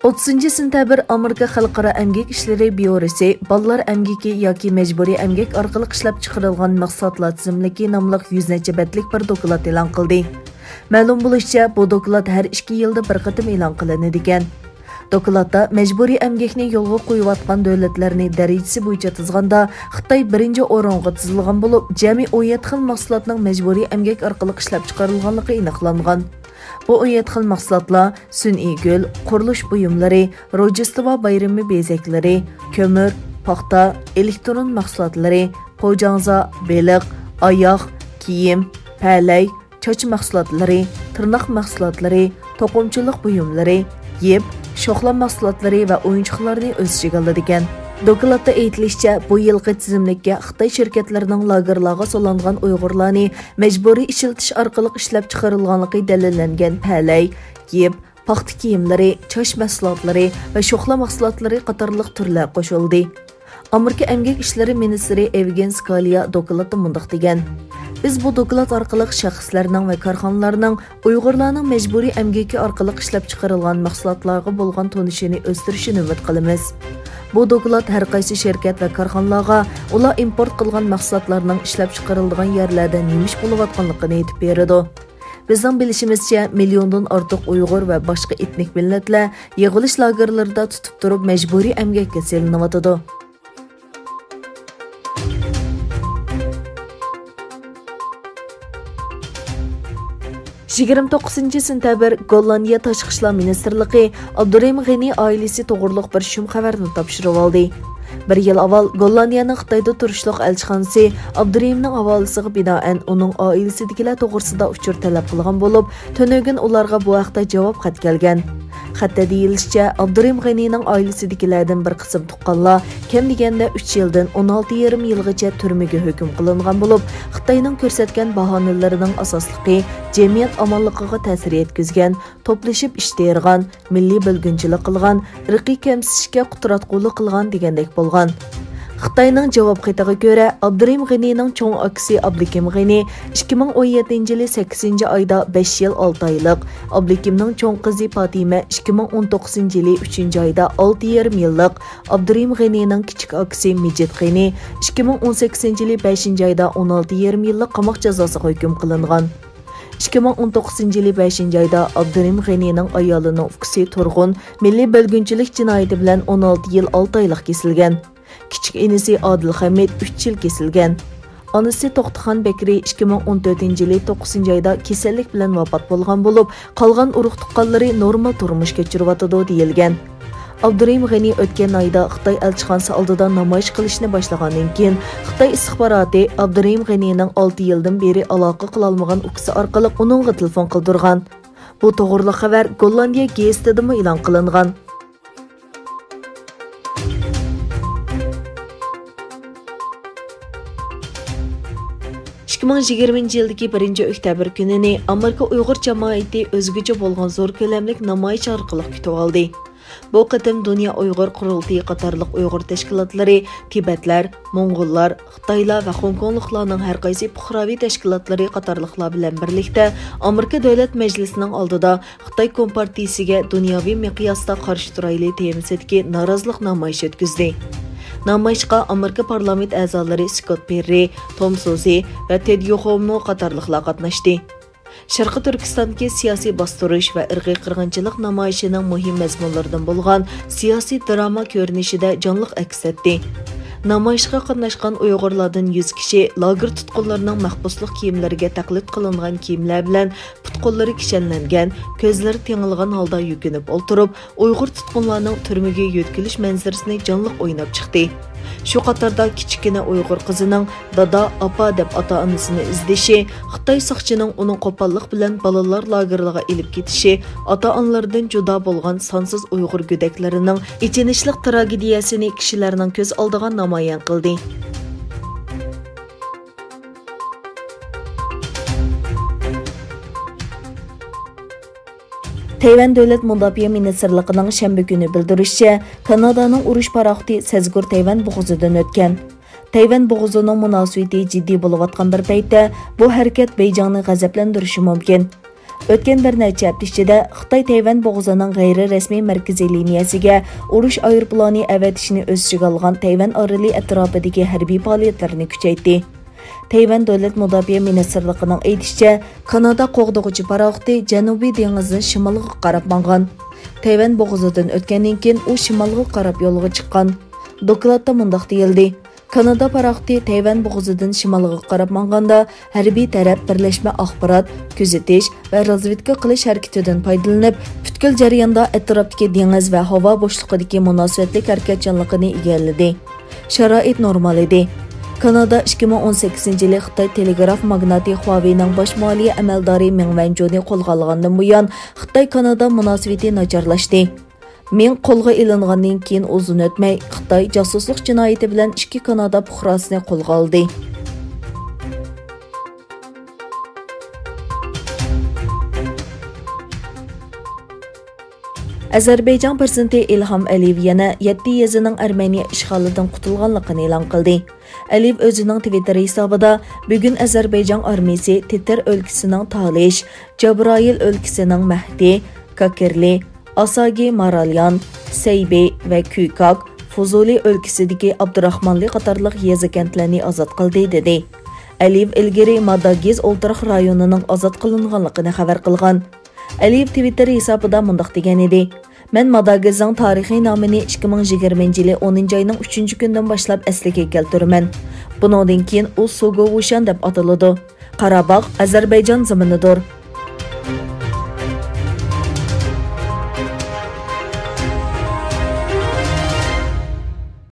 30 sentabr Amerika Xalqaro Əmgək İşləri Byurosi ballar əmgəki yoki məcburi əmgək orqali ishlab chiqarilgan mahsulotlar tizimligi nomli 100 necha betlik bir dokument e'lon qildi. Ma'lum bo'lishicha, bu dokument har 2 yilda bir qatim e'lon qilinadi ekan. Dokumentda mecburi əmgəkni yo'lga qo'yayotgan davlatlarning darajasi bo'yicha tizganda Xitoy birinchi o'ringa tizilgan bo'lib, jami 17 xil mahsulotning mecburi əmgək orqali ishlab chiqarilganligi aniqlangan. Bu 17 xil mahsulotlar sun'iy gul, qurilish buyumlari, Rojdestvo bayrami bezaklari, ko'mir, paxta, elektron mahsulotlari, qo'janza, beliq, oyoq, kiyim, palay, choch mahsulotlari, tirnoq mahsulotlari, to'qimchilik buyumlari, yeb, shoxlan mahsulotlari va o'yinchoqlarni o'z ichiga oladi ekan. Dokumentda aytilishicha, bu yilgi tizimlikka Xitoy shirkatlarining lagerlarga solingan Uyg'urlarni majburiy ishiltish orqali ishlab chiqarilganligi dalillangan palay, yeb, paxta kiyimlari, choch mahsulotlari va shoxla mahsulotlari qatorliq turlar qo'shildi. Amerika Əmgək İşləri Ministri Evgen Scalia dokumentda mundaq degan: Biz bu dokument orqali shaxslarning va korxonalarning Uyg'urlarning majburiy əmgəki orqali ishlab chiqarilgan mahsulotlarga bo'lgan tunishini o'stirishini umid qilamiz. Bu dokument har qaysi shirkat va korxonalarga ular import qilgan mahsulotlarning ishlab chiqariladigan yerlarda nemish bo'layotganligini aytib beradi. Bizning bilishimizcha, milliondan ortiq Uyg'ur va boshqa etnik millatlar yig'ilish lagerlarida tutib turib majburiy əmgəkka selinyotidi. 29 sentabr Gollandiya Tashqi ishlar ministrligi Abdurahim G'ani oilasi to'g'riliq bir shum xabarni topshirib oldi. Bir yil avval Gollandiyaning Xitoyda turishliq elchixonasi Abdurahimning havolasiga binoan uning oilasidagilar to'g'risida uchur talab qilgan bo'lib, tunugin ularga bu haqda javob xat kelgan. Xatda deyilishicha, Abdurahim G'anining oilasidagilardan bir qism tuqqanlar kam deganda 3 yildan 16,5 yilgacha turmaga hukm qilingan bo'lib, Xitoyning ko'rsatgan bahonalarining asosligi jamiyat omonligiga ta'sir yetkazgan, to'plashib ishlaydigan, milliy bilgunchilik qilgan, irqiy kamsitishga qudratqo'li qilgan degandek bo'lgan. Xitoyning javob xatiga ko'ra, Abdurahim G'anining cho'ng akasi Abdukim G'ani 2017-yili 8-oyda 5 yil 6 oylik, Abdukimning cho'ng qizi Fatima 2019-yili 3-oyda 6,5 yillik, Abdurahim G'anining kichik akasi Mijit G'ani 2018-yili 5-oyda 16,5 yillik qamoq jazosiga hukm qilingan. 2019-yili 5-oyda Abdurahim G'anining ayolining ukasi Turg'un milliy bilgunchilik jinoyati bilan 16 yil 6 oylik kesilgan. Kichik inisi Adil Hamid 3 yil kesilgan. Onasi To'xtaxon Bekri 2014-yili 9-oyda kasallik bilan vafot bo'lgan bo'lib, qolgan urug' tuqqanlari normal turmush kechirayotdi deyilgan. Abdurahim G'ani o'tgan oyda Xitoy elchixonasi oldida namoyish qilishni boshlagandan keyin Xitoy istixboroti Abdurahim G'anining 6 yildan beri aloqa qila olmagan ukasi orqali uningga telefon qildirgan. Bu to'g'riliq xabar Gollandiya gazetida e'lon qilingan. 2020-yildagi 1-oktyabr kunini Amerika Uyg'ur jamoati o'zgacha bo'lgan zo'r ko'lamlik namoyish orqali kutib oldi. Bu qatim Dunyo Uyg'ur qurultiyi qatorliq Uyg'ur tashkilotlari, Tibetlar, Mo'ng'ullar, Xitoylar va Hongkongliklarning har qaysi puhraviy tashkilotlari qatorliqlar bilan birlikda Amerika Davlat Majlisining oldida Xitoy Kompartiyasiga dunyoviy miqyosda qarshi turayli temasidagi norozilik namoyishi o'tkazdi. Namoyishga Amerika parlament a'zolari Scott Perry, Tom Suozzi va Ted Yoho qatorliqlar qatnashdi. Sharqi Turkistondagi siyosiy bostirish va irqiy qirg'inchilik namoyishining muhim mazmunlaridan bo'lgan siyosiy drama ko'rinishida jonliq aks etdi. Namoyishga qatnashgan Uyg'urlardan 100 kishi lager tutqunlarining mahbuslik kiyimlariga taqlid qilingan kiyimlar bilan put-qo'llari kishanlangan, ko'zlari tengilgan holda yukinib o'tirib, Uyg'ur tutqunlarining turmaga yo'tkilish manzarasini jonliq o'ynab chiqdi. Shu qatorda kichkina Uyg'ur qizining dada, apa deb ota-onasini izdishi, Xitoy soqchining uning qo'pollik bilan balalar lageriga elib ketishi, ota-onalaridan juda bo'lgan sonsiz Uyg'ur go'daklarining ichinishlik tragediyasini kishilarning ko'z oldiga namoyon qildi. Tayvan Davlat Mudofaa Ministrligining shanba kuni bildirishicha, Kanadaning urush paraxoti Sezgur Tayvan bo'g'ozidan o'tgan. Tayvan bo'g'ozining munosabati jiddiy bo'layotgan bir paytda bu harakat Beyjingni g'azablantirishi mumkin. O'tgan bir necha hafta ichida Xitoy Tayvan bo'g'ozining g'ayri-rasmiy markaziy liniyasiga urush aeroplani avatishni o'z ichiga olgan Tayvan oroli atrofidagi harbiy faoliyatlarni kuchaytirdi. Tayvan davlat mudofaa ministrligining aytishicha, Kanada qo'g'dug'uchi paroxodi Janubiy dengizning shimoliga qarab mang'an. Tayvan bo'g'ozidan o'tgandan keyin u shimolga qarab yo'lga chiqqan. Dokladda mundaq deyildi: Kanada paroxodi Tayvan bo'g'ozidan shimolga qarab mang'anda harbiy taraf birlashma axborot, kuzatish va razvedka qilish harakatidan foydalanib, butkul jarayonda atrofdagi dengiz va havo bo'shlig'idagi munosabatlik harakatchanligini egalladi. Sharoit normal edi. Kanada 2018-yili Xitoy telegraf magnati Huawei'ning bosh moliya amaldori Meng Wanzhou'ni qo'lga olgandan buyon Xitoy-Kanada munosabati nacharlashdi. Men qo'lga ilingandan keyin uzun o'tmay Xitoy josuslik jinoyati bilan 2 Kanada fuqarosini qo'lga oldi. Azerbaycan prezidenti İlham Aliyev yana 7 yezining Armeniya ishg'olidan qutulganligini e'lon qildi. Aliyev o'zining Twitter hisobida bugun Azerbaycan armiyasi Tetir o'lkasining Talish, Jabroil o'lkasining Mahdi, Kakirli, Asagi Maralyan, Seybe va Kuykak, Fuzuli o'lkasidagi Abdurahmonli qatorliq yezi kentlarni ozod qildi dedi. Aliyev ilgari Madagiz o'ltiraq rayonining ozod qilinganligini xabar qilgan. Aliyev Twitter hisobida mundaq degan edi: "Men Madagizning tarixiy nomini 2020-yili 10-oyning 3-kundan boshlab asliga keltiraman. Bundan keyin u Sogovushan deb ataladi. Qarabağ Azerbaycan zaminidir.